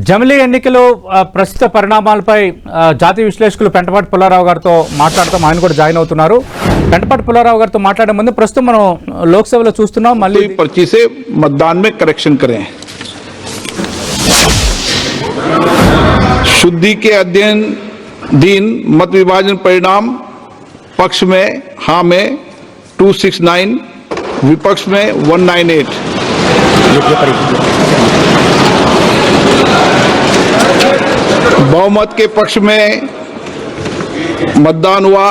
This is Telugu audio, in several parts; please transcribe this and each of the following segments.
జమిలీ ఎన్నికలు ప్రస్తుత పరిణామాలపై జాతీయ విశ్లేషకులు పెంటపాటి పుల్లారావు గారితో మాట్లాడతాం. ఆయన కూడా జాయిన్ అవుతున్నారు. పెంటపాటి పుల్లారావు గారితో మాట్లాడే ముందు ప్రస్తుతం మనం లోక్సభలో చూస్తున్నాం. మళ్ళీ पर्ची से मतदान में करेक्शन करें। शुद्धि के अध्ययन दिन मत विभाजन परिणाम पक्ष में हाँ में 269, विपक्ष में 198। बहुमत के पक्ष में मतदान हुआ।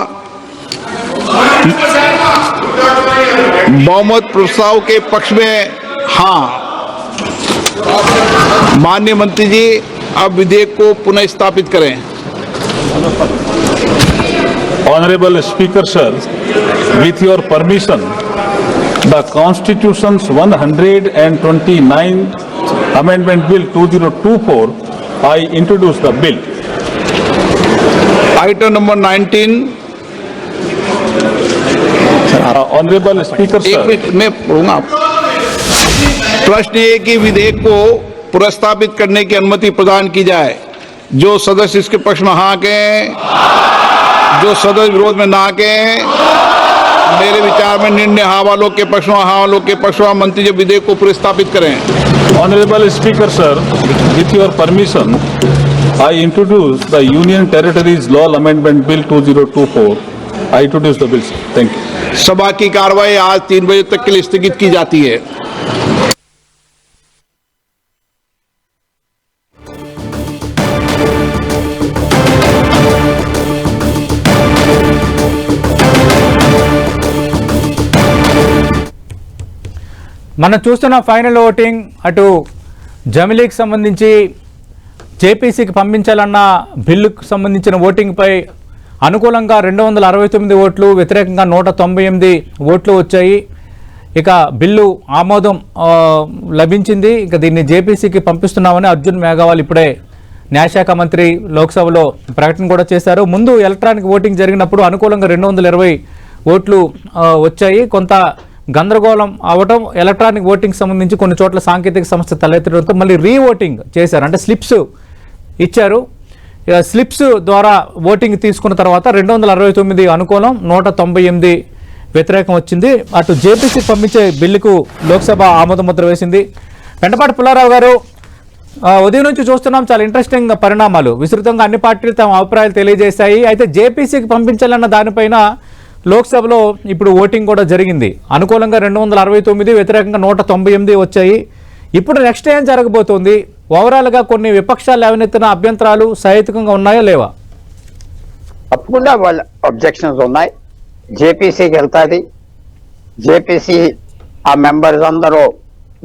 बहुमत प्रस्ताव के पक्ष में हाँ। माननीय मंत्री जी, अब विधेयक को पुनः स्थापित करें। Honorable Speaker sir, with your permission, the Constitution's 129th Amendment Bill 2024, I introduce the bill. Item number 19। Honorable Speaker एक sir, मिनट में पढ़ूंगा। प्रश्न ये कि विधेयक को पुनर्स्थापित करने की अनुमति प्रदान की जाए। जो सदस्य इसके पक्ष में हाँ कहें, जो सदस्य विरोध में ना कहें। मेरे विचार में निर्णय हाँ वालों के पक्ष में, हाँ वालों के पक्ष में। मंत्री जी विधेयक को पुनर्स्थापित करें। Honorable Speaker sir, with your permission, I introduce the Union Territories Law Amendment Bill 2024. I introduce the bill, sir. Thank you. सभा की कार्रवाई आज 3 बजे तक के लिए स्थगित की जाती है। మనం చూస్తున్న ఫైనల్ ఓటింగ్ అటు జమిలీకి సంబంధించి జేపీసీకి పంపించాలన్న బిల్లుకు సంబంధించిన ఓటింగ్పై అనుకూలంగా 269 ఓట్లు, వ్యతిరేకంగా 198 ఓట్లు వచ్చాయి. ఇక బిల్లు ఆమోదం లభించింది. ఇక దీన్ని జేపీసీకి పంపిస్తున్నామని అర్జున్ మేఘవాల్ ఇప్పుడే న్యాయశాఖ మంత్రి లోక్సభలో ప్రకటన కూడా చేశారు. ముందు ఎలక్ట్రానిక్ ఓటింగ్ జరిగినప్పుడు అనుకూలంగా 220 ఓట్లు వచ్చాయి. కొంత గందరగోళం అవటం, ఎలక్ట్రానిక్ ఓటింగ్ సంబంధించి కొన్ని చోట్ల సాంకేతిక సమస్య తలెత్తడంతో మళ్ళీ రీ ఓటింగ్ చేశారు. అంటే స్లిప్స్ ఇచ్చారు. స్లిప్స్ ద్వారా ఓటింగ్ తీసుకున్న తర్వాత 269 అనుకూలం, 198 వ్యతిరేకం వచ్చింది. అటు జేపీసీకి పంపించే బిల్లుకు లోక్సభ ఆమోద ముద్ర వేసింది. పెంటపాటి పుల్లారావు గారు, ఉదయం నుంచి చూస్తున్నాం చాలా ఇంట్రెస్టింగ్ పరిణామాలు. విస్తృతంగా అన్ని పార్టీలు తమ అభిప్రాయాలు తెలియజేశాయి. అయితే జేపీసీకి పంపించాలన్న దానిపైన లోక్సభలో ఇప్పుడు ఓటింగ్ కూడా జరిగింది. అనుకూలంగా 269, వ్యతిరేకంగా 198 వచ్చాయి. ఇప్పుడు నెక్స్ట్ ఏం జరగబోతోంది? ఓవరాల్గా కొన్ని విపక్షాలు లేవనెత్తిన అభ్యంతరాలు సహేతుకంగా ఉన్నాయా లేవా? తప్పకుండా వాళ్ళ అబ్జెక్షన్స్ ఉన్నాయి. జేపీసీకి వెళ్తాది. జేపీసీ ఆ మెంబర్స్ అందరూ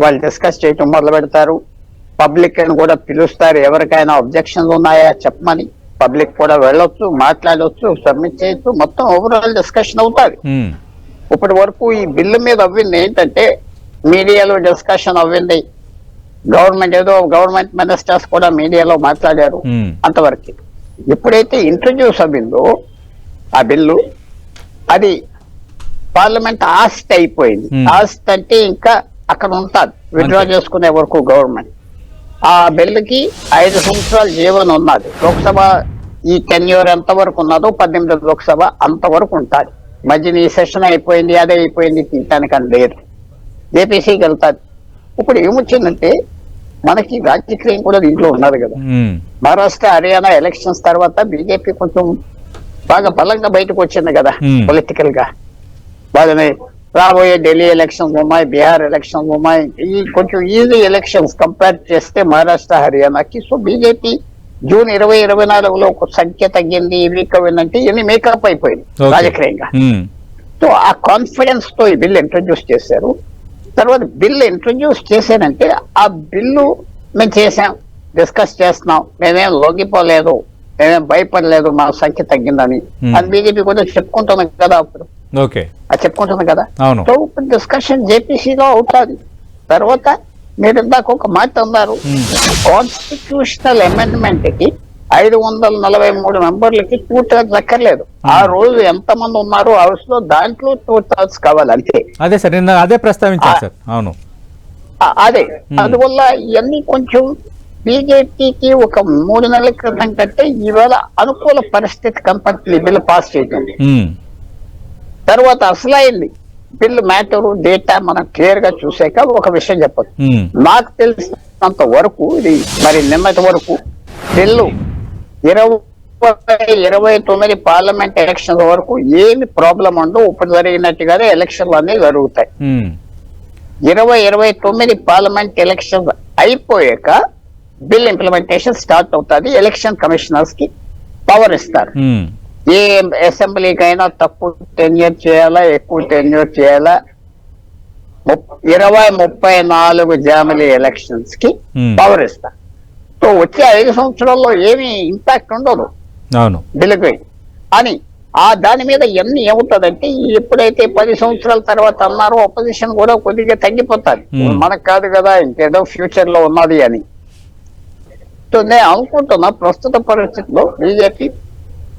వాళ్ళు డిస్కస్ చేయటం మొదలు పెడతారు. పబ్లిక్ అని కూడా పిలుస్తారు. ఎవరికైనా అబ్జెక్షన్స్ ఉన్నాయా చెప్పమని పబ్లిక్ కూడా వెళ్ళొచ్చు, మాట్లాడవచ్చు, సబ్మిట్ చేయొచ్చు. మొత్తం ఓవరాల్ డిస్కషన్ అవుతుంది. ఇప్పటి వరకు ఈ బిల్లు మీద అవ్వింది ఏంటంటే మీడియాలో డిస్కషన్ అవ్వింది. గవర్నమెంట్ మినిస్టర్స్ కూడా మీడియాలో మాట్లాడారు. అంతవరకు ఎప్పుడైతే ఇంట్రడ్యూస్ అవ్విందో ఆ బిల్లు, అది పార్లమెంట్ ఆస్ట్ అయిపోయింది. ఆస్ట్ అంటే ఇంకా అక్కడ ఉంటుంది, విత్డ్రా చేసుకునే వరకు గవర్నమెంట్. ఆ బిల్లుకి 5 సంవత్సరాలు జీవనం ఉన్నది. లోక్సభ ఈ టెన్యూర్ ఎంత వరకు ఉన్నదో 18 లోక్సభ అంతవరకు ఉంటుంది. మధ్యన ఈ సెషన్ అయిపోయింది, అదే అయిపోయింది తింటానికని లేదు. జేపీసీకి వెళ్తాది. ఇప్పుడు ఏమొచ్చిందంటే మనకి రాజకీయం కూడా దీంట్లో ఉన్నది కదా. మహారాష్ట్ర, హర్యానా ఎలక్షన్స్ తర్వాత బీజేపీ కొంచెం బాగా బలంగా బయటకు వచ్చింది కదా పొలిటికల్ గా. వాళ్ళని రాబోయే ఢిల్లీ ఎలక్షన్స్ ఉన్నాయి, బీహార్ ఎలక్షన్స్ ఉన్నాయి. ఈ కొంచెం ఈజీ ఎలక్షన్స్ కంపేర్ చేస్తే మహారాష్ట్ర, హర్యానాకి. సో బీజేపీ జూన్ 2024లో ఒక సంఖ్య తగ్గింది, వీక్ అయిందంటే ఇవన్నీ మేకప్ అయిపోయింది రాజకీయంగా. సో ఆ కాన్ఫిడెన్స్ తో ఈ బిల్ ఇంట్రడ్యూస్ చేశారు. తర్వాత బిల్ ఇంట్రడ్యూస్ చేశానంటే ఆ బిల్లు మేము చేసాం, డిస్కస్ చేస్తున్నాం, మేమేం లొంగిపోలేదు, మేమేం భయపడలేదు, మా సంఖ్య తగ్గిందని అని బీజేపీ కూడా చెప్పుకుంటున్నాం కదా. అప్పుడు అది చెప్పుకుంటుంది కదా. సో ఇప్పుడు డిస్కషన్ జేపీసీలో అవుతుంది. తర్వాత మీరు ఇందాక ఒక మాట అన్నారు, కాన్స్టిట్యూషనల్ అమెండ్మెంట్ కి 543 మెంబర్లకి 2/3 అక్కర్లేదు. ఆ రోజు ఎంత మంది ఉన్నారు హౌస్ లో, దాంట్లో 2/3 కావాలి అంతే. అదే సార్, అదే ప్రస్తావించారు సార్. అవును, అదే. అందువల్ల ఇవన్నీ కొంచెం బీజేపీకి ఒక 3 నెలల క్రితం కంటే ఇవాళ అనుకూల పరిస్థితి కనపడుతుంది బిల్లు పాస్ చేయడం. తర్వాత అసలైంది బిల్లు మ్యాటరు డేటా మనం క్లియర్ గా చూసాక ఒక విషయం చెప్పదు. నాకు తెలిసినంత వరకు ఇది మరి నిన్నటి వరకు బిల్లు 2029 పార్లమెంట్ ఎలక్షన్ వరకు ఏమి ప్రాబ్లం ఉండవు. ఇప్పుడు జరిగినట్టుగానే ఎలక్షన్లు అనేవి జరుగుతాయి. 2029 పార్లమెంట్ ఎలక్షన్ అయిపోయాక బిల్ ఇంప్లిమెంటేషన్ స్టార్ట్ అవుతుంది. ఎలక్షన్ కమిషనర్స్ కి పవర్ ఇస్తారు. ఏ అసెంబ్లీకైనా తక్కువ టెన్యూర్ చేయాలా, ఎక్కువ టెన్యూర్ చేయాలా, 2034 జామిలీ ఎలక్షన్స్ కి పవర్ ఇస్తారు. సో వచ్చే 5 సంవత్సరాల్లో ఏమి ఇంపాక్ట్ ఉండదు బిల్లుకి అని దాని మీద ఎన్ని ఏమవుతుందంటే ఎప్పుడైతే 10 సంవత్సరాల తర్వాత అన్నారో అపోజిషన్ కూడా కొద్దిగా తగ్గిపోతుంది. మనకు కాదు కదా ఇంకేదో ఫ్యూచర్ లో ఉన్నది అని. సో నేను అనుకుంటున్నా ప్రస్తుత పరిస్థితిలో బీజేపీ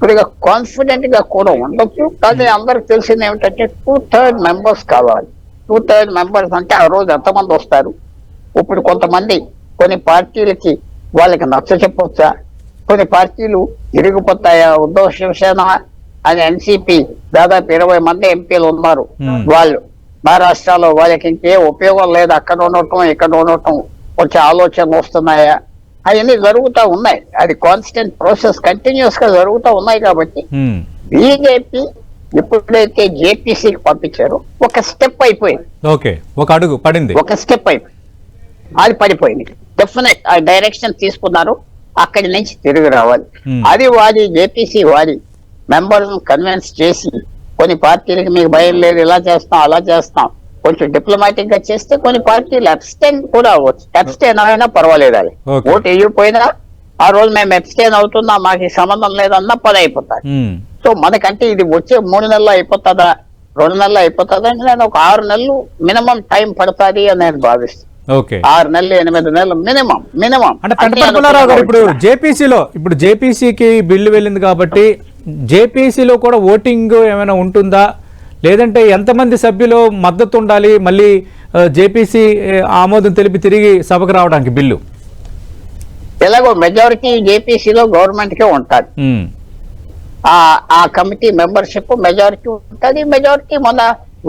కొద్దిగా కాన్ఫిడెంట్ గా కూడా ఉండొచ్చు. కానీ అందరికి తెలిసింది ఏమిటంటే 2/3 మెంబర్స్ కావాలి. 2/3 మెంబర్స్ అంటే ఆ రోజు ఎంతమంది వస్తారు. ఇప్పుడు కొంతమంది కొన్ని పార్టీలకి వాళ్ళకి నచ్చ చెప్పొచ్చా, కొన్ని పార్టీలు ఇరిగిపోతాయా. ఉద్ధవ్ శివసేన అని ఎన్సీపీ దాదాపు 20 మంది ఎంపీలు ఉన్నారు. వాళ్ళు మహారాష్ట్రలో వాళ్ళకి ఇంకే ఉపయోగం లేదు, అక్కడ ఉండటం ఇక్కడ ఉండటం కొంచెం ఆలోచనలు వస్తున్నాయా, అవన్నీ జరుగుతూ ఉన్నాయి. అది కాన్స్టెంట్ ప్రాసెస్ కంటిన్యూస్ గా జరుగుతూ ఉన్నాయి. కాబట్టి బీజేపీ ఎప్పుడైతే జేపీసీకి పంపించారో ఒక స్టెప్ అయిపోయింది. ఒక అడుగు పడింది, ఒక స్టెప్ అయిపోయింది, అది పడిపోయింది. డెఫినెట్ ఆ డైరెక్షన్ తీసుకున్నారు. అక్కడి నుంచి తిరిగి రావాలి. అది వాడి జేపీసీ వాడి మెంబర్స్ కన్విన్స్ చేసి కొన్ని పార్టీలకి మీకు భయం లేదు, ఇలా చేస్తాం అలా చేస్తాం, కొంచెం డిప్లొమాటిక్ గా చేస్తే కొన్ని పార్టీలు అబ్స్టైన్ కూడా అవ్వచ్చు. అబ్స్టైన్ అయినా పర్వాలేదు, అది ఓటు వేయకపోయినా ఆ రోజు మేము అబ్స్టైన్ అవుతున్నా మాకు సంబంధం లేదన్నా పని అయిపోతారు. సో మనకంటే ఇది వచ్చే 3 నెలలు అయిపోతుందా 2 నెలలు అయిపోతుందా అని నేను ఒక 6 నెలలు మినిమం టైం పడుతుంది అని నేను భావిస్తాను. 6 నెలలు 8 నెలలు మినిమం అంటే ఇప్పుడు జేపీసీకి బిల్లు వెళ్ళింది కాబట్టి జేపీసీలో కూడా ఓటింగ్ ఏమైనా ఉంటుందా, లేదంటే ఎంతమంది సభ్యులు మద్దతు ఉండాలి మళ్ళీ జేపీసీ ఆమోదం తెలిపి తిరిగి సభకు రావడానికి బిల్లు? ఎలాగో మెజారిటీ జేపీసీలో గవర్నమెంట్ కే ఉంటుంది. ఆ కమిటీ మెంబర్షిప్ మెజారిటీ ఉంటుంది. మెజారిటీ మొన్న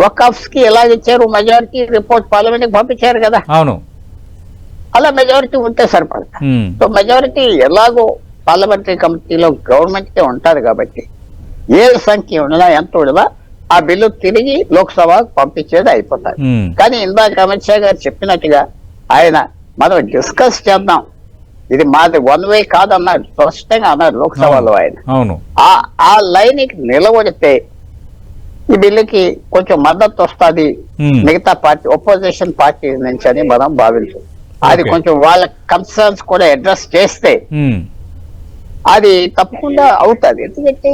వకాఫ్స్ కి ఎలా ఇచ్చారు, మెజారిటీ రిపోర్ట్ పార్లమెంట్ కి పంపించారు కదా, అవును, అలా మెజారిటీ ఉంటే సరిపడతాయి. సో మెజారిటీ ఎలాగో పార్లమెంటరీ కమిటీలో గవర్నమెంట్ కే ఉంటారు కాబట్టి ఏ సంఖ్య ఉండదా ఎంత ఉండదా ఆ బిల్లు తిరిగి లోక్సభ పంపించేది అయిపోతాయి. కానీ ఇందాక అమిత్ షా గారు చెప్పినట్టుగా ఆయన మనం డిస్కస్ చేద్దాం, ఇది మాది 1 వే కాదన్నారు, స్పష్టంగా అన్నారు లోక్సభలో ఆయన. ఆ లైన్ నిలబడితే ఈ బిల్లుకి కొంచెం మద్దతు వస్తుంది మిగతా పార్టీ ఒపోజిషన్ పార్టీ నుంచి అని మనం భావించాం. అది కొంచెం వాళ్ళ కన్సర్న్స్ కూడా అడ్రస్ చేస్తే అది తప్పకుండా అవుతుంది. ఎందుకంటే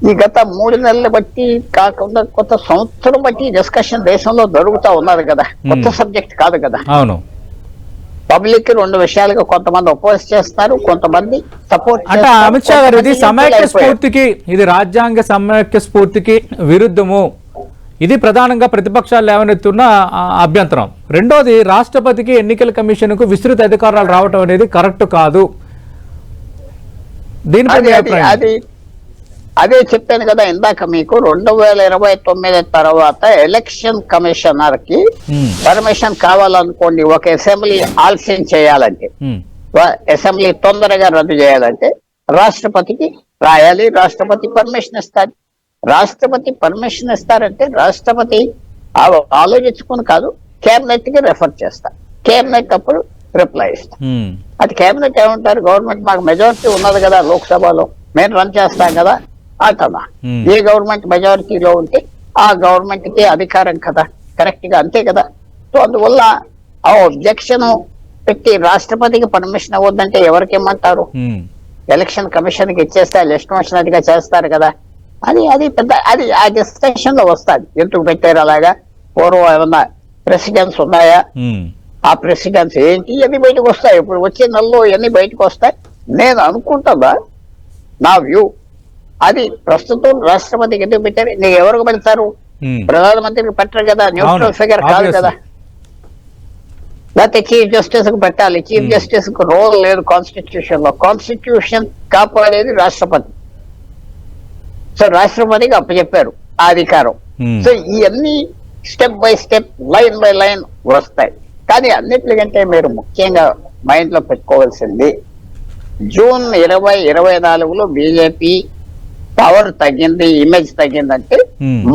ఈ గత 3 నెలలు బట్టి కాకుండా కొత్త సంవత్సరం బట్టి డిస్కషన్ దేశంలో జరుగుతూ ఉన్నది కదా, కొత్త సబ్జెక్ట్ కాదు కదా. అవును, పబ్లిక్ 2 విషయాలుగా కొంతమంది అపోజ్ చేస్తారు, కొంతమంది సపోర్ట్. అంటే అమిత్ షా గారు ఇది సమైక్య స్ఫూర్తికి, ఇది రాజ్యాంగ సమైక్య స్ఫూర్తికి విరుద్ధము, ఇది ప్రధానంగా ప్రతిపక్షాలు లేవనెత్తున్న అభ్యంతరం. రెండోది రాష్ట్రపతికి ఎన్నికల కమిషన్ కు విస్తృత అధికారాలు రావటం అనేది కరెక్ట్ కాదు. దీనిపై అదే చెప్పాను కదా ఇందాక మీకు. 2029 తర్వాత ఎలక్షన్ కమిషనర్ కి పర్మిషన్ కావాలనుకోండి, ఒక అసెంబ్లీ ఆలస్యం చేయాలంటే, అసెంబ్లీ తొందరగా రద్దు చేయాలంటే రాష్ట్రపతికి రాయాలి, రాష్ట్రపతి పర్మిషన్ ఇస్తారు. రాష్ట్రపతి పర్మిషన్ ఇస్తారంటే రాష్ట్రపతి ఆలోచించుకుని కాదు, కేబినెట్ కి రెఫర్ చేస్తారు. కేబినెట్ అప్పుడు రిప్లై ఇస్తారు. అది కేబినెట్ ఏమంటారు, గవర్నమెంట్ మాకు మెజారిటీ ఉన్నది కదా లోక్సభలో, మేము రన్ చేస్తాం కదా అంటదా. ఏ గవర్నమెంట్ మెజారిటీలో ఉంటే ఆ గవర్నమెంట్ కి అధికారం కదా, కరెక్ట్ గా అంతే కదా. సో అందువల్ల ఆ అబ్జెక్షన్ పెట్టి రాష్ట్రపతికి పర్మిషన్ అవ్వద్దంటే ఎవరికి ఇమ్మంటారు? ఎలక్షన్ కమిషన్ కి ఇచ్చేస్తే ఎస్టిమేషన్ గా చేస్తారు కదా. అది పెద్ద అది ఆ డిస్కషన్ లో వస్తుంది. ఎందుకు పెట్టారు అలాగా, పూర్వం ఏమన్నా ప్రెసిడెన్స్ ఉన్నాయా, ఆ ప్రెసిడెన్స్ ఏంటి, ఇవన్నీ బయటకు వస్తాయి. ఇప్పుడు వచ్చే నెలలో ఇవన్నీ బయటకు వస్తాయి. నేను అనుకుంటుందా, నా వ్యూ అది ప్రస్తుతం రాష్ట్రపతికి ఎందుకు పెట్టారు, నీకు ఎవరికి పెడతారు? ప్రధానమంత్రికి పెట్టరు కదా, న్యూట్రల్ ఫిగర్ కాదు కదా. లేకపోతే చీఫ్ జస్టిస్ కు పెట్టాలి. చీఫ్ జస్టిస్ కు రోల్ లేదు కాన్స్టిట్యూషన్ లో. కాన్స్టిట్యూషన్ కాపాడేది రాష్ట్రపతి. సో రాష్ట్రపతికి అప్పచెప్పారు ఆ అధికారం. సో ఇవన్నీ step by step, line by line వస్తాయి. కానీ అన్నిటికంటే మీరు ముఖ్యంగా మైండ్ లో పెట్టుకోవాల్సింది, జూన్ 2024లో బీజేపీ పవర్ తగ్గింది, ఇమేజ్ తగ్గిందంటే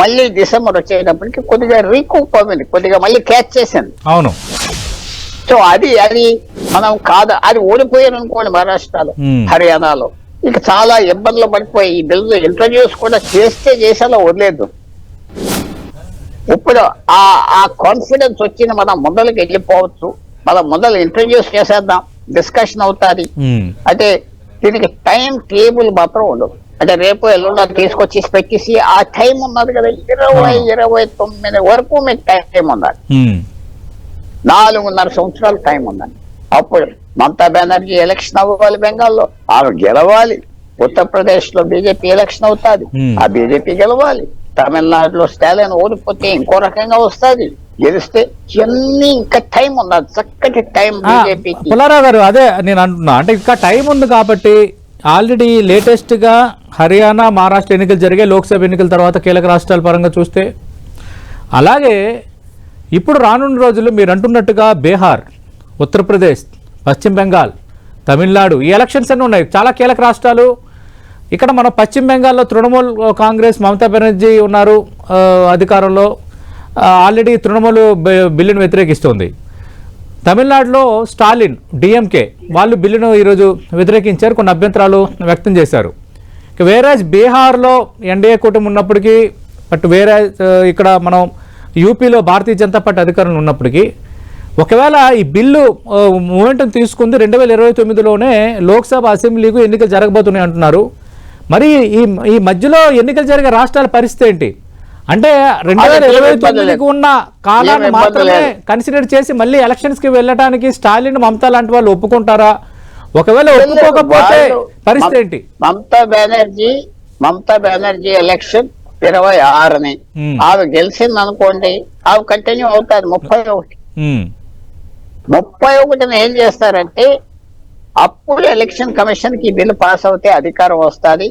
మళ్ళీ డిసెంబర్ వచ్చేటప్పటికి కొద్దిగా రీకూప్ అయింది, కొద్దిగా మళ్ళీ క్యాచ్ చేసింది. అవును. సో అది మనం కాదు, అది ఓడిపోయారు అనుకోండి మహారాష్ట్రలో, హర్యానాలో, ఇక చాలా ఇబ్బందులు పడిపోయి ఈ బిల్లు ఇంట్రడ్యూస్ కూడా చేసేలా వదిలేదు. ఇప్పుడు ఆ కాన్ఫిడెన్స్ వచ్చింది, మనం ముందరికి వెళ్ళిపోవచ్చు, మనం ముందర ఇంట్రడ్యూస్ చేసేద్దాం, డిస్కషన్ అవుతాది. అంటే దీనికి టైం టేబుల్ మాత్రం ఉండదు. అంటే రేపు ఎల్లుండి తీసుకొచ్చి పెట్టేసి ఆ టైం ఉన్నది కదా, 2029 వరకు మీకు టైం ఉండాలి. 4.5 సంవత్సరాలు టైం ఉందండి. అప్పుడు మమతా బెనర్జీ ఎలక్షన్ అవ్వాలి, బెంగాల్లో ఆమె గెలవాలి, ఉత్తరప్రదేశ్ లో బీజేపీ ఎలక్షన్ అవుతాది, ఆ బీజేపీ గెలవాలి, తమిళనాడులో స్టాలిన్ ఓడిపోతే ఇంకో రకంగా వస్తుంది, గెలిస్తే ఇవన్నీ ఇంకా టైం ఉన్నది, చక్కటి టైం బీజేపీకి. పుల్లారావు గారు, అదే నేను అంటున్నా, అంటే ఇంకా టైం ఉంది కాబట్టి ఆల్రెడీ లేటెస్ట్ గా హర్యానా, మహారాష్ట్ర ఎన్నికలు జరిగే, లోక్సభ ఎన్నికల తర్వాత కీలక రాష్ట్రాల పరంగా చూస్తే, అలాగే ఇప్పుడు రానున్న రోజుల్లో మీరు అంటున్నట్టుగా బీహార్, ఉత్తరప్రదేశ్, పశ్చిమ బెంగాల్, తమిళనాడు ఈ ఎలక్షన్స్ అన్నీ ఉన్నాయి, చాలా కీలక రాష్ట్రాలు. ఇక్కడ మనం పశ్చిమ బెంగాల్లో తృణమూల్ కాంగ్రెస్, మమతా బెనర్జీ ఉన్నారు అధికారంలో, ఆల్రెడీ తృణమూల్ బిల్లును వ్యతిరేకిస్తోంది. తమిళనాడులో స్టాలిన్, డిఎంకే వాళ్ళు బిల్లును ఈరోజు వ్యతిరేకించారు, కొన్ని అభ్యంతరాలు వ్యక్తం చేశారు. వేరాజ్ బీహార్లో ఎన్డీఏ కూటమి ఉన్నప్పటికీ, బట్ వేరాజ్ ఇక్కడ మనం యూపీలో భారతీయ జనతా పార్టీ అధికారంలో ఉన్నప్పటికీ, ఒకవేళ ఈ బిల్లు మూమెంటం తీసుకుంది 2029లోనే లోక్సభ, అసెంబ్లీకు ఎన్నికలు జరగబోతున్నాయి అంటున్నారు. మరి ఈ మధ్యలో ఎన్నికలు జరిగే రాష్ట్రాల పరిస్థితి ఏంటి? అంటే 2029కి ఉన్న కాలాన్ని మాత్రమే కన్సిడర్ చేసి మళ్ళీ ఎలక్షన్స్ కి వెళ్ళడానికి స్టాలిన్, మమతా లాంటి వాళ్ళు ఒప్పుకుంటారా? ఒకవేళ ఒప్పుకోకపోతే పరిస్థితి ఏంటి? మమతా బెనర్జీ ఎలక్షన్ 26ని ఆమె గెలిచింది అనుకోండి, ఆమె కంటిన్యూ అవుతాది 31 ఏం చేస్తారంటే, అప్పుడు ఎలక్షన్ కమిషన్ కి బిల్లు పాస్ అవుతే అధికారం వస్తుంది.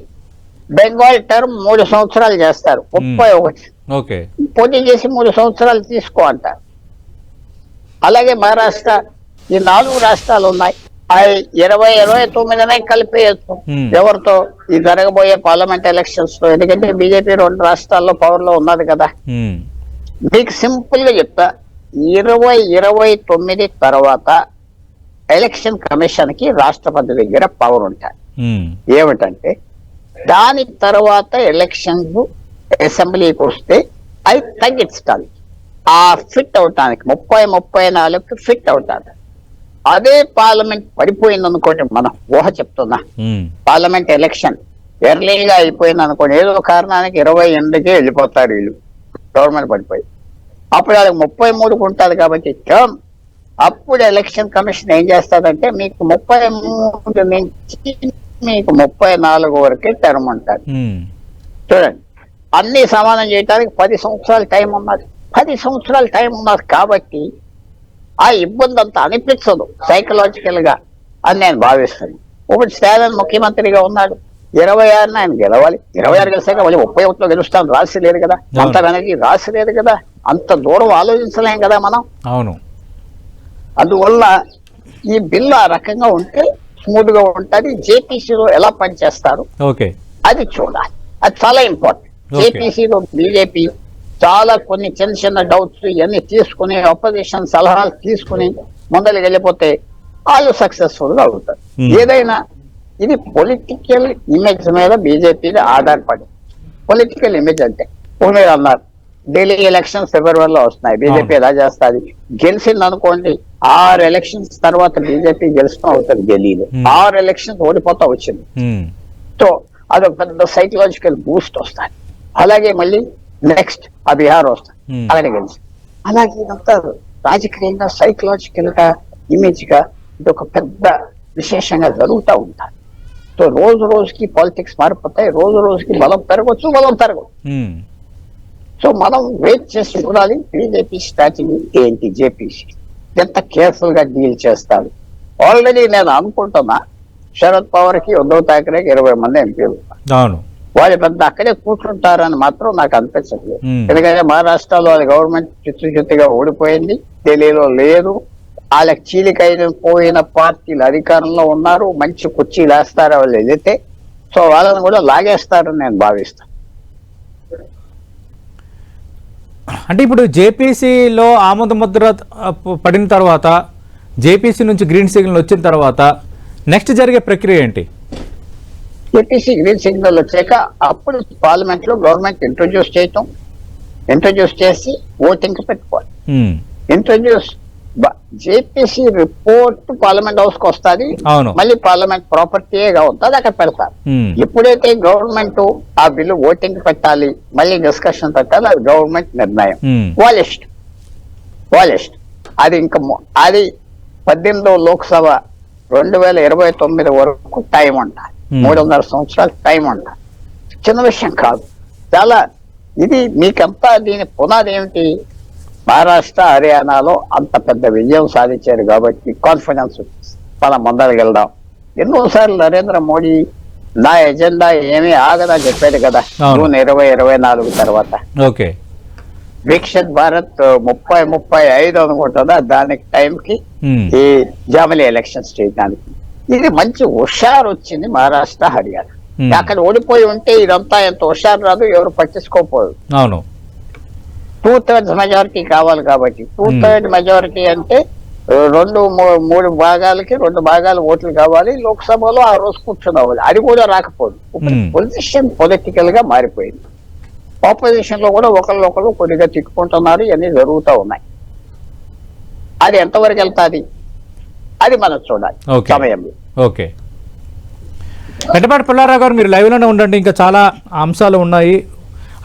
బెంగాల్ టర్మ్ 3 సంవత్సరాలు చేస్తారు, 31 పోటీ చేసి 3 సంవత్సరాలు తీసుకో అంటారు. అలాగే మహారాష్ట్ర, ఈ 4 రాష్ట్రాలు ఉన్నాయి, 2029 కలిపేయచ్చు ఎవరితో ఈ జరగబోయే పార్లమెంట్ ఎలక్షన్స్ లో. ఎందుకంటే బీజేపీ 2 రాష్ట్రాల్లో పవర్ లో ఉన్నది కదా. మీకు సింపుల్ గా చెప్తా, 2029 తర్వాత ఎలక్షన్ కమిషన్ కి రాష్ట్రపతి దగ్గర పవర్ ఉంటాయి. ఏమిటంటే దాని తర్వాత ఎలక్షన్స్ అసెంబ్లీకి వస్తే అవి తగ్గించాలి, ఆ ఫిట్ అవటానికి 30-34కి ఫిట్ అవుతారు. అదే పార్లమెంట్ పడిపోయింది అనుకోండి, మనం ఊహ చెప్తున్నా, పార్లమెంట్ ఎలక్షన్ ఎర్లీగా అయిపోయింది అనుకోండి, ఏదో కారణానికి 28కే వెళ్ళిపోతారు వీళ్ళు, గవర్నమెంట్ పడిపోయి. అప్పుడు వాళ్ళకి 33కు ఉంటుంది కాబట్టి టర్మ్. అప్పుడు ఎలక్షన్ కమిషన్ ఏం చేస్తారంటే, మీకు 33 నుంచి మీకు 34 వరకే టర్మ్ ఉంటుంది. చూడండి, అన్ని సమానం చేయడానికి 10 సంవత్సరాల టైం ఉన్నది. 10 సంవత్సరాల టైం ఉన్నది కాబట్టి ఆ ఇబ్బంది అంతా అనిపించదు సైకలాజికల్ గా అని నేను భావిస్తాను. ఇప్పుడు స్టాలిన్ ముఖ్యమంత్రిగా ఉన్నాడు, 26న ఆయన గెలవాలి, 26 గెలిచాక మళ్ళీ 31లో గెలుస్తాను రాసి లేదు కదా, మమతా బెనర్జీ రాసి లేదు కదా, అంత దూరం ఆలోచించలేం కదా మనం. అవును. అందువల్ల ఈ బిల్లు ఆ రకంగా ఉంటే స్మూత్ గా ఉంటుంది. జేపీసీలో ఎలా పనిచేస్తారు అది చూడాలి, అది చాలా ఇంపార్టెంట్. జేపీసీలో బీజేపీ చాలా కొన్ని చిన్న చిన్న డౌట్స్ ఇవన్నీ తీసుకుని, అపోజిషన్ సలహాలు తీసుకుని ముందరికి వెళ్ళిపోతే వాళ్ళు సక్సెస్ఫుల్ గా అవుతారు. ఏదైనా ఇది పొలిటికల్ ఇమేజ్ మీద బీజేపీది ఆధారపడి. పొలిటికల్ ఇమేజ్ అంటే ఇప్పుడు మీరు అన్నారు, ఢిల్లీ ఎలక్షన్స్ ఫిబ్రవరిలో వస్తున్నాయి, బీజేపీ ఎలా చేస్తుంది? గెలిచింది అనుకోండి, 6 ఎలక్షన్స్ తర్వాత బీజేపీ గెలుస్తూ అవుతుంది. ఢిల్లీలో 6 ఎలక్షన్స్ ఓడిపోతా వచ్చింది. సో అదొక పెద్ద సైకలాజికల్ బూస్ట్ వస్తుంది. అలాగే మళ్ళీ నెక్స్ట్ ఆ బీహార్ వస్తుంది, అలాగే గెలిచి, అలాగే ఇదంతా రాజకీయంగా సైకలాజికల్ గా ఇమేజ్ గా ఇది ఒక పెద్ద విశేషంగా జరుగుతూ ఉంటారు. సో రోజు రోజుకి పాలిటిక్స్ మారిపోతాయి, రోజు రోజుకి బలం పెరగవచ్చు, బలం తరగవచ్చు. సో మనం వెయిట్ చేసి చూడాలి బీజేపీ స్ట్రాటజీ ఏంటి, జేపీసీ ఎంత కేర్ఫుల్ గా డీల్ చేస్తారు. ఆల్రెడీ నేను అనుకుంటున్నా శరద్ పవార్ కి ఉద్ధవ్ ఠాక్రేకి 20 మంది ఎంపీలు, అవును, వాళ్ళు పెద్ద అక్కడే కూర్చుంటారని మాత్రం నాకు అనిపించట్లేదు. ఎందుకంటే మహారాష్ట్రలో అది గవర్నమెంట్ చిత్తుగా ఓడిపోయింది, ఢిల్లీలో లేదు, వాళ్ళకి చీలికైన పోయిన పార్టీలు అధికారంలో ఉన్నారు, మంచి కుర్చీలు వేస్తారు వాళ్ళు ఎదితే, సో వాళ్ళని కూడా లాగేస్తారని నేను భావిస్తాను. అంటే ఇప్పుడు జేపీసీలో ఆమోద ముద్ర పడిన తర్వాత, జేపీసీ నుంచి గ్రీన్ సిగ్నల్ వచ్చిన తర్వాత నెక్స్ట్ జరిగే ప్రక్రియ ఏంటి? జేపీసీ గ్రీన్ సిగ్నల్ వచ్చాక అప్పుడు పార్లమెంట్ లో గవర్నమెంట్ ఇంట్రొడ్యూస్ చేసి ఓటింగ్ కి పెట్టుకోవాలి. Introduce JPC report parliament house కి వస్తుంది, మళ్ళీ పార్లమెంట్ ప్రాపర్టీగా ఉంటుంది, అక్కడ పెడతారు. ఎప్పుడైతే గవర్నమెంట్ ఆ బిల్లు ఓటింగ్ పెట్టాలి, మళ్ళీ డిస్కషన్ పెట్టాలి, అది గవర్నమెంట్ నిర్ణయం, వాళ్ళ ఇష్టం. అది ఇంకా అది 18వ లోక్సభ 2029 వరకు టైం ఉంటుంది, 3.5 సంవత్సరాలు టైం ఉంటుంది. చిన్న విషయం కాదు, చాలా ఇది మీకంతా దీని పునాది ఏమిటి? మహారాష్ట్ర హర్యానాలో అంత పెద్ద విజయం సాధించారు కాబట్టి కాన్ఫిడెన్స్ మనం ముందరకెళ్దాం. ఎన్నోసార్లు నరేంద్ర మోడీ నా ఎజెండా ఏమీ ఆగదని చెప్పాడు కదా జూన్ 2024 తర్వాత. ఓకే, వికసిత్ భారత్ 3035 అనుకుంటుందా దానికి టైంకి ఈ జామలి ఎలక్షన్స్ చేయడానికి. ఇది మంచి హుషారు వచ్చింది మహారాష్ట్ర హర్యానా. అక్కడ ఓడిపోయి ఉంటే ఇదంతా ఎంత హుషారు రాదు, ఎవరు పట్టించుకోపోదు. అవును, 2/3 మెజారిటీ కావాలి కాబట్టి 2/3 మెజారిటీ అంటే 3 భాగాలకి 2 భాగాలు ఓట్లు కావాలి. లోక్సభలో ఆ రోజు కూర్చోవాలి, అది కూడా రాకపోదు. పొజిషన్ పొలిటికల్ గా మారిపోయింది. ఆపోజిషన్ లో కూడా ఒకళ్ళు కొద్దిగా తిట్టుకుంటున్నారు, ఇవన్నీ జరుగుతూ ఉన్నాయి. అది ఎంతవరకు వెళ్తాది అది మనం చూడాలి సమయంలో. ఓకే, పెద్దపాటి పుల్లారావు గారు మీరు లైవ్ లోనే ఉండండి, ఇంకా చాలా అంశాలు ఉన్నాయి.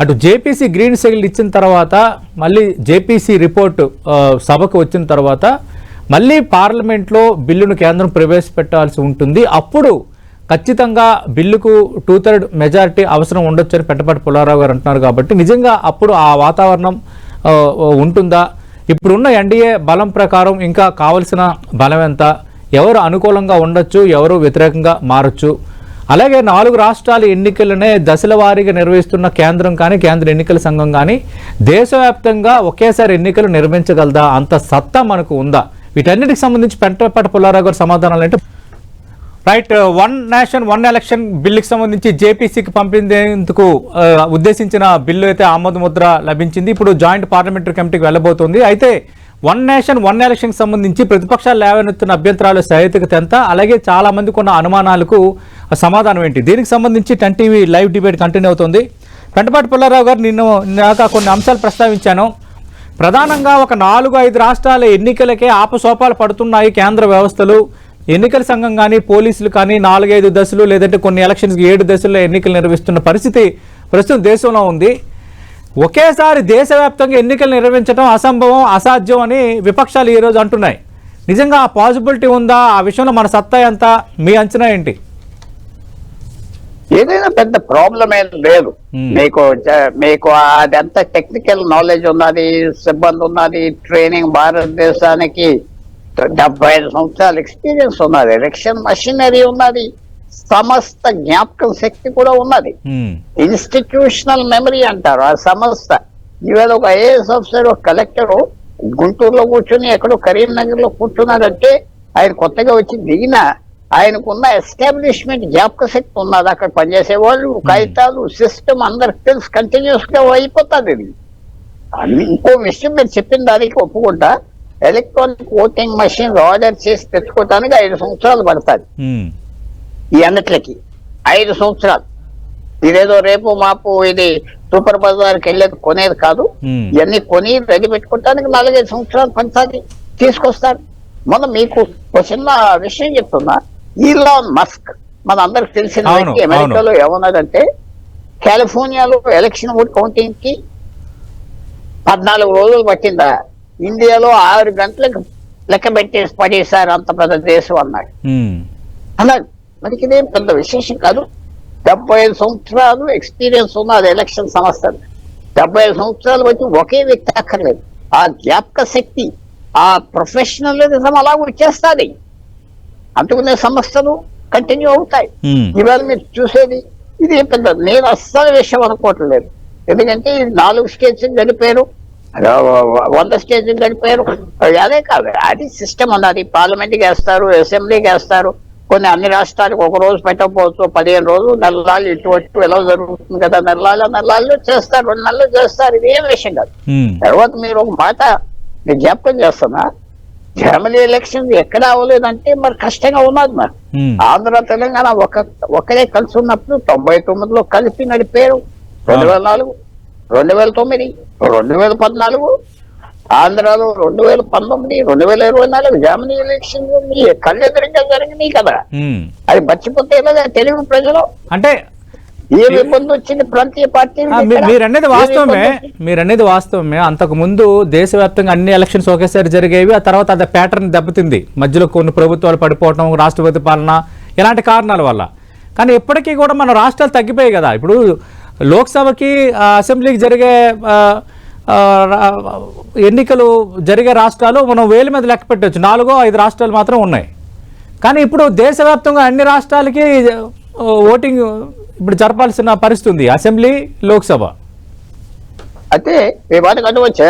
అటు జేపీసీ గ్రీన్ సిగ్నల్ ఇచ్చిన తర్వాత, మళ్ళీ జేపీసీ రిపోర్టు సభకు వచ్చిన తర్వాత, మళ్ళీ పార్లమెంట్లో బిల్లును కేంద్రం ప్రవేశపెట్టాల్సి ఉంటుంది. అప్పుడు ఖచ్చితంగా బిల్లుకు 2/3 మెజారిటీ అవసరం ఉండొచ్చని పెద్దపాటి పుల్లారావు గారు అంటున్నారు. కాబట్టి నిజంగా అప్పుడు ఆ వాతావరణం ఉంటుందా? ఇప్పుడున్న ఎన్డీఏ బలం ప్రకారం ఇంకా కావలసిన బలం ఎంత? ఎవరు అనుకూలంగా ఉండొచ్చు, ఎవరు వ్యతిరేకంగా మారచ్చు? అలాగే 4 రాష్ట్రాల ఎన్నికలనే దశల వారీగా నిర్వహిస్తున్న కేంద్రం కానీ, కేంద్ర ఎన్నికల సంఘం కానీ దేశవ్యాప్తంగా ఒకేసారి ఎన్నికలు నిర్వహించగలదా? అంత సత్తా మనకు ఉందా? వీటన్నిటికి సంబంధించి పెద్దపాటి పుల్లారావు గారు సమాధానాలు అంటే రైట్. 1 నేషన్ 1 ఎలక్షన్ బిల్లుకి సంబంధించి జేపీసీకి పంపించేందుకు ఉద్దేశించిన బిల్లు అయితే ఆమోద ముద్ర లభించింది. ఇప్పుడు జాయింట్ పార్లమెంటరీ కమిటీకి వెళ్ళబోతోంది. అయితే 1 నేషన్ 1 ఎలక్షన్కి సంబంధించి ప్రతిపక్షాలు లేవనెత్తున్న అభ్యంతరాలు సహేతుకత ఎంత, అలాగే చాలా మందికి ఉన్న అనుమానాలకు సమాధానం ఏంటి? దీనికి సంబంధించి 10 టీవీ లైవ్ డిబేట్ కంటిన్యూ అవుతుంది. పెద్దపాటి పుల్లారావు గారు నిన్న కొన్ని అంశాలు ప్రస్తావించాను. ప్రధానంగా ఒక 4-5 రాష్ట్రాల ఎన్నికలకే ఆపసోపాలు పడుతున్నాయి కేంద్ర వ్యవస్థలు. ఎన్నికల సంఘం కానీ, పోలీసులు కానీ 4-5 దశలు లేదంటే కొన్ని ఎలక్షన్స్కి 7 దశల్లో ఎన్నికలు నిర్వహిస్తున్న పరిస్థితి ప్రస్తుతం దేశంలో ఉంది. ఒకేసారి దేశవ్యాప్తంగా ఎన్నికలు నిర్వహించడం అసంభవం, అసాధ్యం అని విపక్షాలు ఈరోజు అంటున్నాయి. నిజంగా ఆ పాసిబిలిటీ ఉందా? ఆ విషయంలో మన సత్తా ఎంత? మీ అంచనా ఏంటి? ఏదైనా పెద్ద ప్రాబ్లం ఏం లేదు. మీకు అదంతా టెక్నికల్ నాలెడ్జ్ ఉన్నది, సిబ్బంది ఉన్నది, ట్రైనింగ్ భారతదేశానికి 75 సంవత్సరాల ఎక్స్పీరియన్స్ ఉన్నది, ఎలక్షన్ మషినరీ ఉన్నది, సమస్త జ్ఞాపకం శక్తి కూడా ఉన్నది, ఇన్స్టిట్యూషనల్ మెమరీ అంటారు ఆ సంస్థ. ఇవాళ ఒక ఐఏఎస్ ఆఫీసర్, ఒక కలెక్టర్ గుంటూరులో కూర్చొని ఎక్కడో కరీంనగర్ లో కూర్చున్నారంటే ఆయన కొత్తగా వచ్చి దిగిన ఆయనకున్న ఎస్టాబ్లిష్మెంట్ జ్ఞాపక శక్తి ఉన్నది. అక్కడ పనిచేసే వాళ్ళు, కాగితాలు, సిస్టమ్ అందరికి తెలుసు, కంటిన్యూస్ గా అయిపోతుంది. ఇది ఇంకో విషయం మీరు చెప్పిన దానికి ఒప్పుకుంటా, ఎలక్ట్రానిక్ ఓటింగ్ మెషిన్ ఆర్డర్ చేసి తెచ్చుకోవటానికి 5 సంవత్సరాలు పడుతుంది. ఈ అన్నిట్లకి 5 సంవత్సరాలు. ఇదేదో రేపు మాపు ఇది సూపర్ బజార్కి వెళ్ళేది కొనేది కాదు. ఇవన్నీ కొని రెడీ పెట్టుకోవటానికి 4-5 సంవత్సరాలు పంచాలి, తీసుకొస్తారు. మనం మీకు ఒక చిన్న విషయం చెప్తున్నా. ఈలాన్ మస్క్ మన అందరికి తెలిసిన వ్యక్తి, అమెరికాలో ఏమన్నాడంటే కాలిఫోర్నియాలో ఎలక్షన్ ఓట్ కౌంటింగ్ కి 14 రోజులు పట్టిందా, ఇండియాలో 6 గంటలకు లెక్క పెట్టేసి పడేసారు, అంత పెద్ద దేశం అన్నాడు. మనకి ఇదేం పెద్ద విశేషం కాదు. 75 సంవత్సరాలు ఎక్స్పీరియన్స్ ఉన్న అది ఎలక్షన్ సంస్థ. 75 సంవత్సరాలు బట్టి ఒకే వ్యక్తి అక్కర్లేదు. ఆ జ్ఞాపక శక్తి, ఆ ప్రొఫెషనలిజం అలా వచ్చేస్తుంది, అంటుకునే సంస్థలు కంటిన్యూ అవుతాయి. ఇవాళ మీరు చూసేది ఇది పెద్ద, నేను అస్సలు విషయం అనుకోవట్లేదు. ఎందుకంటే 4 స్టేట్స్ గడిపారు, 100 స్టేట్స్ గడిపారు. అదే కాదు, అది సిస్టమ్ ఉన్నది. పార్లమెంట్కి వేస్తారు, అసెంబ్లీకి వేస్తారు. కొన్ని అన్ని రాష్ట్రాలకు ఒక రోజు పెట్టకపోవచ్చు, 15 రోజులు, నెలలు ఇటు ఎలా జరుగుతుంది కదా, నెలలు చేస్తారు, 2 నెలలు చేస్తారు. ఇది ఏం విషయం కాదు. తర్వాత మీరు ఒక మాట నేను జ్ఞాపకం చేస్తున్నా, జర్మనీ ఎలక్షన్ ఎక్కడ అవ్వలేదంటే మరి కష్టంగా ఉన్నది. మరి ఆంధ్ర తెలంగాణ ఒకరే కలిసి ఉన్నప్పుడు 99లో కలిపి నడిపారు. 2004, 2009, 2014, ఆంధ్రాలో 2019, 2024 జర్మనీ ఎలక్షన్ కళ్ళెదురుగా జరిగినాయి కదా. అది మర్చిపోతే ఎలాగా తెలుగు ప్రజలు? అంటే ఏ ఇబ్బంది వచ్చింది ప్రాంతీయ పార్టీ? మీరనేది వాస్తవమే. అంతకు ముందు దేశవ్యాప్తంగా అన్ని ఎలక్షన్స్ ఒకేసారి జరిగేవి. ఆ తర్వాత అది ప్యాటర్న్ దెబ్బతింది, మధ్యలో కొన్ని ప్రభుత్వాలు పడిపోవటం, రాష్ట్రపతి పాలన, ఇలాంటి కారణాల వల్ల. కానీ ఇప్పటికీ కూడా మన రాష్ట్రాలు తగ్గిపోయాయి కదా. ఇప్పుడు లోక్సభకి, అసెంబ్లీకి జరిగే ఎన్నికలు జరిగే రాష్ట్రాలు మనం వేల మీద లెక్క పెట్టవచ్చు, 4-5 రాష్ట్రాలు మాత్రం ఉన్నాయి. కానీ ఇప్పుడు దేశవ్యాప్తంగా అన్ని రాష్ట్రాలకి ఓటింగ్ ఇప్పుడు జరపాల్సిన పరిస్థితి ఉంది, అసెంబ్లీ, లోక్సభ. అయితే వివాదం వచ్చా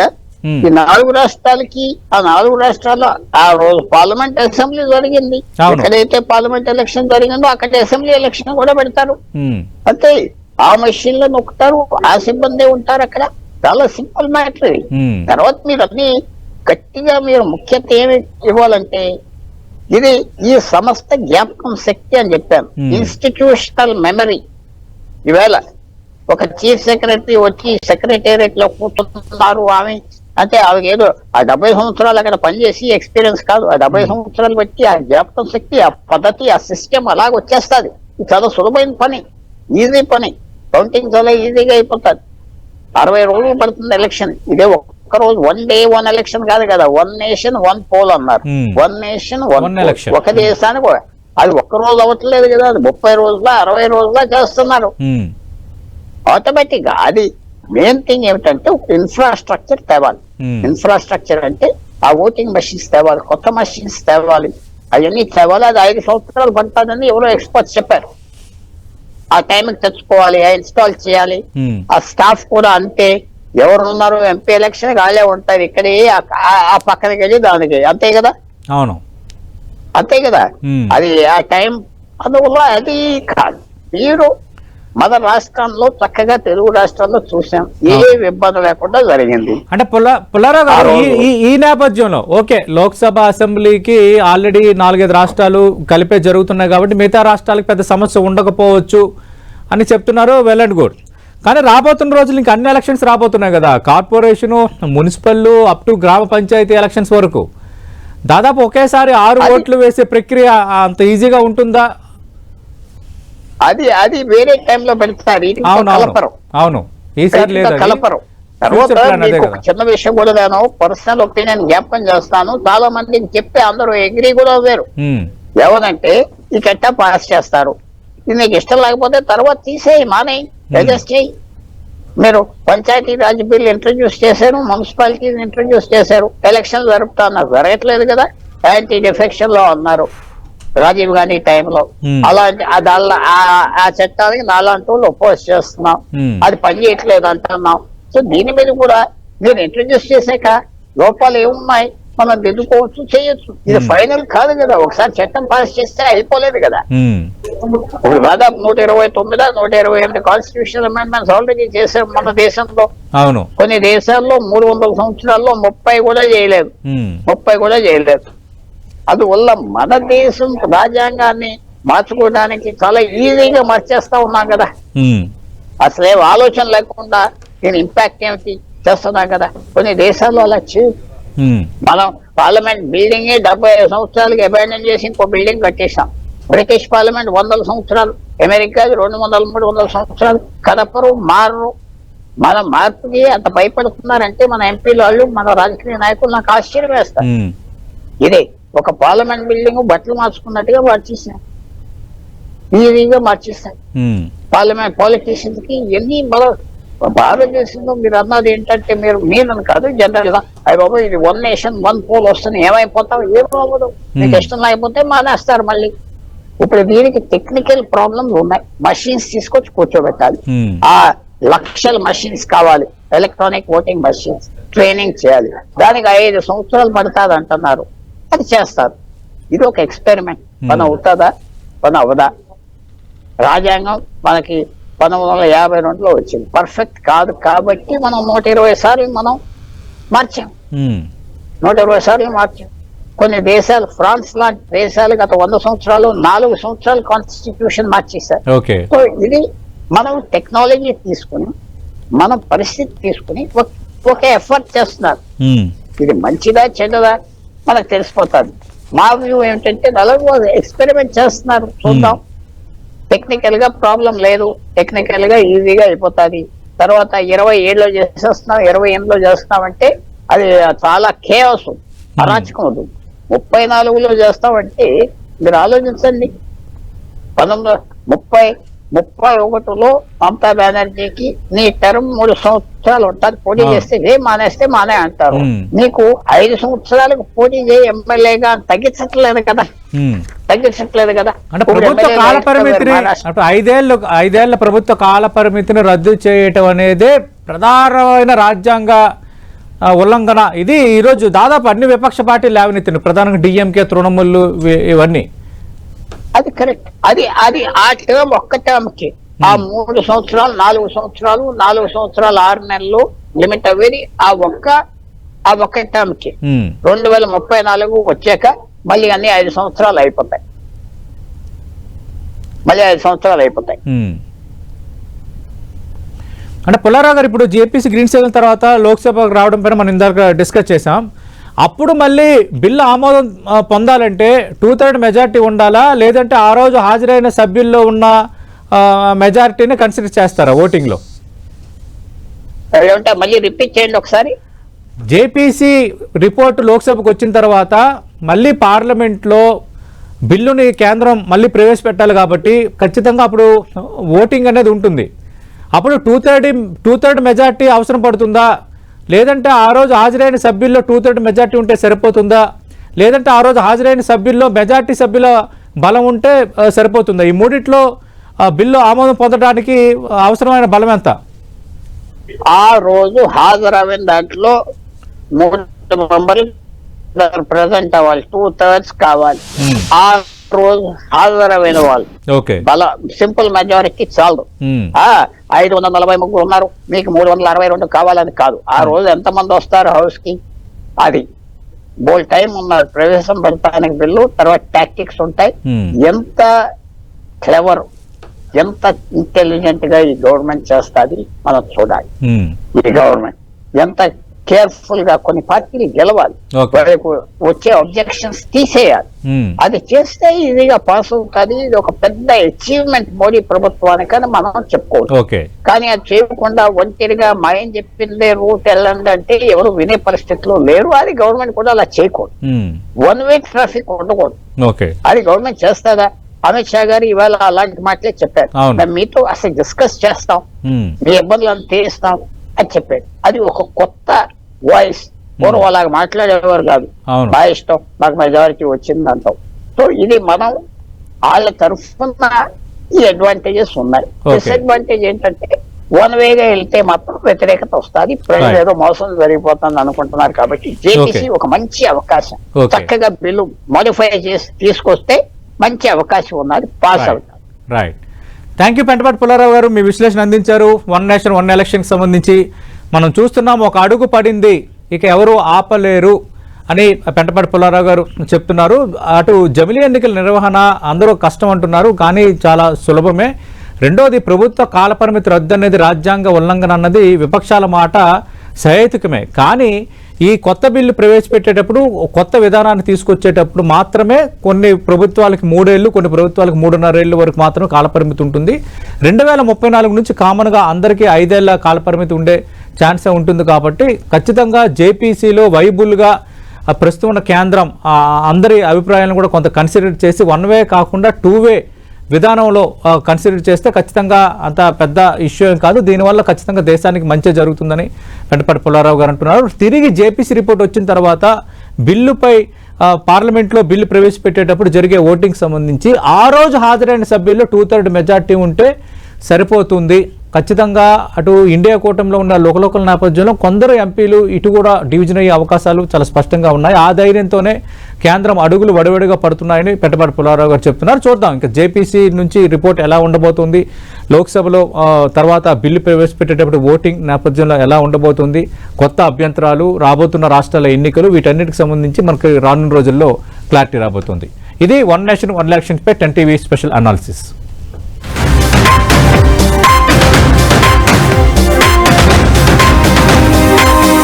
ఈ 4 రాష్ట్రాలకి, ఆ 4 రాష్ట్రాల్లో ఆ రోజు పార్లమెంట్ అసెంబ్లీ జరిగింది. ఎక్కడైతే పార్లమెంట్ ఎలక్షన్ జరిగిందో అక్కడ అసెంబ్లీ ఎలక్షన్ కూడా పెడతారు. అంతే, ఆ మెషిన్ లో నొక్కుతారు, ఆ సిబ్బంది ఉంటారు అక్కడ. చాలా సింపుల్ మ్యాటర్. తర్వాత మీరు అన్ని గట్టిగా మీరు ముఖ్యత ఏమి ఇవ్వాలంటే, ఇది ఈ సంస్థ జ్ఞాపకం శక్తి అని చెప్పాను, ఇన్స్టిట్యూషనల్ మెమరీ. ఈవేళ ఒక చీఫ్ సెక్రటరీ వచ్చి సెక్రటేరియట్ లో కూర్చున్నారు, ఆమె అంటే ఆమె ఏదో ఆ 70 సంవత్సరాలు అక్కడ పనిచేసి ఎక్స్పీరియన్స్ కాదు, ఆ 70 సంవత్సరాలు బట్టి ఆ జ్ఞాపకం శక్తి, ఆ పద్ధతి, ఆ సిస్టమ్ అలాగ వచ్చేస్తుంది. ఇది చాలా సులభమైన పని, ఈజీ పని. కౌంటింగ్ చాలా ఈజీగా అయిపోతుంది. 60 రోజులు పడుతుంది ఎలక్షన్. ఇదే ఒక్క రోజు, 1 day 1 ఎలక్షన్ కాదు కదా, 1 nation 1 poll అన్నారు. 1 nation 1 election, ఒక దేశానికి కూడా. అది ఒక్క రోజు అవ్వట్లేదు కదా, అది 30 రోజుల 60 రోజుల చేస్తున్నారు. ఆటోమేటిక్ గా అది మెయిన్ థింగ్ ఏమిటంటే ఇన్ఫ్రాస్ట్రక్చర్ తేవాలి. ఇన్ఫ్రాస్ట్రక్చర్ అంటే ఆ ఓటింగ్ మెషిన్స్ తేవాలి, కొత్త మెషిన్స్ తేవాలి, అవన్నీ తేవాలి. అది 5 సంవత్సరాలు పడుతుందని ఎవరో ఎక్స్పర్ట్స్ చెప్పారు. ఆ టైంకి తెచ్చుకోవాలి, ఇన్స్టాల్ చేయాలి. ఆ స్టాఫ్ కూడా అంతే, ఎవరు ఉన్నారు ఎంపీ ఎలక్షన్ వాళ్ళే ఉంటారు, ఇక్కడే ఆ పక్కనకి వెళ్ళి దానికి, అంతే కదా. అవును, అంతే కదా. అది ఆ టైం, అందువల్ల అది కాదు. మీరు మన రాష్ట్రంలో చక్కగా తెలుగు రాష్ట్రాల్లో చూసాం, ఏ ఇబ్బంది లేకుండా జరిగింది. అంటే పుల్లారావు గారు, ఈ నేపథ్యంలో ఓకే, లోక్సభ అసెంబ్లీకి ఆల్రెడీ 4-5 రాష్ట్రాలు కలిపే జరుగుతున్నాయి కాబట్టి మిగతా రాష్ట్రాలకు పెద్ద సమస్య ఉండకపోవచ్చు అని చెప్తున్నారు. Well and good. కానీ రాబోతున్న రోజులు ఇంకా అన్ని ఎలక్షన్స్ రాబోతున్నాయి కదా, కార్పొరేషను, మున్సిపల్, అప్ టు గ్రామ పంచాయతీ ఎలక్షన్స్ వరకు దాదాపు ఒకేసారి 6 ఓట్లు వేసే ప్రక్రియ అంత ఈజీగా ఉంటుందా? అది వేరే టైంలో పెడతారు. అవును, ఈసారి కలపరు. తర్వాత చిన్న విషయం కూడా నేను పర్సనల్ ఒపీనియన్ జ్ఞాపకం చేస్తాను. చాలా మందికి చెప్తే అందరూ అగ్రీ కూడా అవ్వారు. ఎవరంటే ఈ కట్టా పాస్ చేస్తారు, ఇది నీకు ఇష్టం లేకపోతే తర్వాత తీసేయి, మానేయి, అడ్జస్ట్ చేయి. మీరు పంచాయతీ రాజ్ బిల్ ఇంట్రడ్యూస్ చేశారు, మున్సిపాలిటీ ఇంట్రడ్యూస్ చేశారు, ఎలక్షన్ జరుపుతా అన్నారు, జరగట్లేదు కదా. యాంటీ డిఫెక్షన్ లో అన్నారు రాజీవ్ గాంధీ టైంలో. అలాంటి ఆ చట్టానికి నాలాంటి వాళ్ళు ఒపోజ్ చేస్తున్నాం, అది పని చేయట్లేదు అంటున్నాం. సో దీని మీద కూడా మీరు ఇంట్రడ్యూస్ చేశాక లోపాలు ఏమున్నాయి మనం దిద్దుకోవచ్చు, చేయొచ్చు. ఇది ఫైనల్ కాదు కదా, ఒకసారి చట్టం పాస్ చేస్తే అయిపోలేదు కదా. ఇప్పుడు దాదాపు 129, 128 కాన్స్టిట్యూషనల్ అమెండ్మెంట్స్ ఆల్రెడీ చేశారు మన దేశంలో. అవును, కొన్ని దేశాల్లో 300 సంవత్సరాల్లో 30 కూడా చేయలేదు, 30 కూడా చేయలేదు. అందువల్ల మన దేశం రాజ్యాంగాన్ని మార్చుకోవడానికి చాలా ఈజీగా మార్చేస్తా ఉన్నాం కదా. అసలే ఆలోచన లేకుండా దీని ఇంపాక్ట్ ఏమిటి చేస్తున్నాం కదా. కొన్ని దేశాల్లో అలా చేయు. మనం పార్లమెంట్ బిల్డింగ్ 75 సంవత్సరాలకి అబాండన్ చేసి ఇంకో బిల్డింగ్ కట్టేసాం. బ్రిటిష్ పార్లమెంట్ 100 సంవత్సరాలు, అమెరికాది 200-300 సంవత్సరాలు. కదపరు, మారరు. మన మార్పుకి అంత భయపడుతున్నారంటే మన ఎంపీలు వాళ్ళు, మన రాజకీయ నాయకులు నాకు ఆశ్చర్యం వేస్తారు. ఇదే ఒక పార్లమెంట్ బిల్డింగ్ బట్టలు మార్చుకున్నట్టుగా మార్చేసారు, ఈజీగా మార్చేస్తారు. పార్లమెంట్ పాలిటీషియన్స్ కి ఎన్ని భారతదేశంలో మీరు అన్నది ఏంటంటే మీరని కాదు జనరల్ గా అయ్యి బాబు ఇది 1 నేషన్ 1 పోల్ వస్తుంది ఏమైపోతావు ఏమవ్వదు మీకు ఇష్టం లేకపోతే మానేస్తారు మళ్ళీ. ఇప్పుడు దీనికి టెక్నికల్ ప్రాబ్లమ్స్ ఉన్నాయి. మషిన్స్ తీసుకొచ్చి కూర్చోబెట్టాలి. ఆ లక్షల మషిన్స్ కావాలి, ఎలక్ట్రానిక్ ఓటింగ్ మషిన్స్. ట్రైనింగ్ చేయాలి, దానికి 5 సంవత్సరాలు పడుతుంది అంటున్నారు. అది చేస్తారు. ఇది ఒక ఎక్స్పెరిమెంట్. పని అవుతుందా పని అవదా? రాజ్యాంగం మనకి 1952లో వచ్చింది. పర్ఫెక్ట్ కాదు కాబట్టి మనం 120 సార్లు మనం మార్చాం. 120 సార్లు మార్చాం. కొన్ని దేశాలు, ఫ్రాన్స్ లాంటి దేశాలు గత 100 సంవత్సరాలు 4 సంవత్సరాలు కాన్స్టిట్యూషన్ మార్చేశారు. సో ఇది మనం టెక్నాలజీ తీసుకుని మనం పరిస్థితి తీసుకుని ఒక ఎఫర్ట్ చేస్తున్నారు. ఇది మంచిదా చెడ్డదా మనకు తెలిసిపోతుంది. మా వ్యూ ఏమిటంటే నలుగురు ఎక్స్పెరిమెంట్ చేస్తున్నారు, చూద్దాం. టెక్నికల్ గా ప్రాబ్లం లేదు, టెక్నికల్ గా ఈజీగా అయిపోతుంది. తర్వాత 27లో చేసేస్తున్నాం, 28లో చేస్తున్నాం అంటే అది చాలా కేవస్, అరాచకం అవుతుంది. 34లో చేస్తామంటే మీరు ఆలోచించండి. 1931లో మమతా బెనర్జీకి నీ టర్మ్ 3 సంవత్సరాలు ఉంటుంది, పోటీ చేస్తే మానేస్తే మానే అంటారు. నీకు 5 సంవత్సరాలకు పోటీ చేయి ఎమ్మెల్యేగా తగ్గించట్లేదు కదా. అంటే ప్రభుత్వ కాల పరిమితిని, అటు 5 ఏళ్ల ప్రభుత్వ కాల పరిమితిని రద్దు చేయటం అనేది ప్రధానమైన రాజ్యాంగ ఉల్లంఘన. ఇది ఈరోజు దాదాపు అన్ని విపక్ష పార్టీలు లేవనెత్తింది, ప్రధానంగా డిఎంకే, తృణమూల్ ఇవన్నీ. అది కరెక్ట్. అది ఆ టర్మ్ ఒక్క టర్మ్ కి ఆ 3 సంవత్సరాలు 4 సంవత్సరాలు 4 సంవత్సరాలు 6 నెలలు లిమిట్ అవ్వేది ఆ ఒక్క టర్మ్ కి. 2034 వచ్చాక మళ్ళీ అన్ని 5 సంవత్సరాలు అయిపోతాయి. అంటే పుల్లారావు గారు ఇప్పుడు జేపీసీ గ్రీన్ సిగ్నల్ తర్వాత లోక్సభకు రావడం పైన మనం ఇందాక డిస్కస్ చేసాం. అప్పుడు మళ్ళీ బిల్లు ఆమోదం పొందాలంటే 2/3 మెజారిటీ ఉండాలా, లేదంటే ఆ రోజు హాజరైన సభ్యుల్లో ఉన్న మెజారిటీని కన్సిడర్ చేస్తారా ఓటింగ్లో? మళ్ళీ రిపీట్ చేయండి ఒకసారి. జేపీసీ రిపోర్టు లోక్సభకు వచ్చిన తర్వాత మళ్ళీ పార్లమెంట్లో బిల్లుని కేంద్రం మళ్ళీ ప్రవేశపెట్టాలి కాబట్టి ఖచ్చితంగా అప్పుడు ఓటింగ్ అనేది ఉంటుంది. అప్పుడు 2/3 మెజార్టీ అవసరం పడుతుందా, లేదంటే ఆ రోజు హాజరైన సభ్యుల్లో 2/3 మెజార్టీ ఉంటే సరిపోతుందా, లేదంటే ఆ రోజు హాజరైన సభ్యుల్లో మెజార్టీ సభ్యుల బలం ఉంటే సరిపోతుందా? ఈ మూడిట్లో బిల్లు ఆమోదం పొందడానికి అవసరమైన బలం ఎంత? ఆ రోజు హాజరైన దాంట్లో 3 మెంబర్లు ప్రజెంట్ అవ్వాలి, 2/3 కావాలి. ఆ రోజు హాజరైన వాళ్ళు సింపుల్ మెజారిటీ చాలు. 543 ఉన్నారు, మీకు 362 కావాలని కాదు. ఆ రోజు ఎంతమంది వస్తారు హౌస్ కి, అది బోల్ టైం ఉన్నారు ప్రవేశం పెడతానికి బిల్లు. తర్వాత టాక్టిక్స్ ఉంటాయి. ఎంత క్లెవర్, ఎంత ఇంటెలిజెంట్ గా ఈ గవర్నమెంట్ చేస్తుంది మనం చూడాలి. ఈ గవర్నమెంట్ ఎంత కేర్ఫుల్ గా కొన్ని పార్టీలు గెలవాలి, వచ్చే అబ్జెక్షన్స్ తీసేయాలి. అది చేస్తే ఈజీగా పాస్ అవుతుంది. ఇది ఒక పెద్ద అచీవ్మెంట్ మోడీ ప్రభుత్వానికని మనం చెప్పుకోవచ్చు. కానీ అది చేయకుండా ఒంటరిగా మాయం చెప్పిందే రూట్ వెళ్ళండి అంటే ఎవరు వినే పరిస్థితిలో లేరు. అది గవర్నమెంట్ కూడా అలా చేయకూడదు. 1 వే ట్రాఫిక్ ఉండకూడదు. అది గవర్నమెంట్ చేస్తుందా? అమిత్ షా గారు ఇవాళ అలాంటి మాటలే చెప్పారు. మేము మీతో అసలు డిస్కస్ చేస్తాం, మీ ఇబ్బందులను తీరుస్తాం అని చెప్పాడు. అది ఒక కొత్త వాయిస్. పూర్వం అలాగా మాట్లాడేవారు కాదు, మా ఇష్టం నాకు మెజారిటీ వచ్చింది అంటాం. సో ఇది మనం వాళ్ళ తరఫున ఈ అడ్వాంటేజెస్ ఉన్నాయి. డిసడ్వాంటేజ్ ఏంటంటే 1 వేగా వెళ్తే మాత్రం వ్యతిరేకత వస్తుంది. ప్రజలు ఏదో మోసం జరిగిపోతుంది అనుకుంటున్నారు. కాబట్టి జేపీసీ ఒక మంచి అవకాశం. చక్కగా బిల్లు మోడిఫై చేసి తీసుకొస్తే మంచి అవకాశం ఉన్నది, పాస్ అవుతారు. Right. Thank you Pentapati Pullarao గారు, మీ విశ్లేషణ అందించారు. 1 నేషన్ 1 ఎలక్షన్కి సంబంధించి మనం చూస్తున్నాం, ఒక అడుగు పడింది, ఇక ఎవరు ఆపలేరు అని పెంటపాటి పుల్లారావు గారు చెప్తున్నారు. అటు జమిలీ ఎన్నికల నిర్వహణ అందరూ కష్టం అంటున్నారు, కానీ చాలా సులభమే. రెండోది ప్రభుత్వ కాలపరిమితి రద్దు అనేది రాజ్యాంగ ఉల్లంఘన అన్నది విపక్షాల మాట సహేతుకమే. కానీ ఈ కొత్త బిల్లు ప్రవేశపెట్టేటప్పుడు, కొత్త విధానాన్ని తీసుకొచ్చేటప్పుడు మాత్రమే కొన్ని ప్రభుత్వాలకి 3 ఏళ్ళు, కొన్ని ప్రభుత్వాలకు 3.5 ఏళ్ళ వరకు మాత్రమే కాలపరిమితి ఉంటుంది. 2034 నుంచి కామన్గా అందరికీ 5 ఏళ్ల కాలపరిమితి ఉండే ఛాన్సే ఉంటుంది. కాబట్టి ఖచ్చితంగా జేపీసీలో వైబుల్గా ప్రస్తుతం ఉన్న కేంద్రం అందరి అభిప్రాయాలను కూడా కొంత కన్సిడర్ చేసి 1 వే కాకుండా 2 వే విధానంలో కన్సిడర్ చేస్తే ఖచ్చితంగా అంత పెద్ద ఇష్యూ ఏం కాదు. దీనివల్ల ఖచ్చితంగా దేశానికి మంచి జరుగుతుందని పెంటపాటి పుల్లారావు గారు అంటున్నారు. తిరిగి జేపీసీ రిపోర్ట్ వచ్చిన తర్వాత బిల్లుపై పార్లమెంట్లో బిల్లు ప్రవేశపెట్టేటప్పుడు జరిగే ఓటింగ్ సంబంధించి ఆ రోజు హాజరైన సభ్యుల్లో 2/3 మెజార్టీ ఉంటే సరిపోతుంది. ఖచ్చితంగా అటు ఇండియా కూటమిలో ఉన్న లోకల్ నేపథ్యంలో కొందరు ఎంపీలు ఇటు కూడా డివిజన్ అయ్యే అవకాశాలు చాలా స్పష్టంగా ఉన్నాయి. ఆ ధైర్యంతోనే కేంద్రం అడుగులు వడివడిగా పడుతున్నాయని పెంటపాటి పుల్లారావు గారు చెప్తున్నారు. చూద్దాం ఇంకా జేపీసీ నుంచి రిపోర్ట్ ఎలా ఉండబోతుంది, లోక్సభలో తర్వాత బిల్లు ప్రవేశపెట్టేటప్పుడు ఓటింగ్ నేపథ్యంలో ఎలా ఉండబోతుంది, కొత్త అభ్యంతరాలు, రాబోతున్న రాష్ట్రాల ఎన్నికలు, వీటన్నిటికి సంబంధించి మనకు రానున్న రోజుల్లో క్లారిటీ రాబోతుంది. ఇది వన్ నేషన్ వన్ ఎలక్షన్స్ పై 10 టీవీ స్పెషల్ అనాలిసిస్.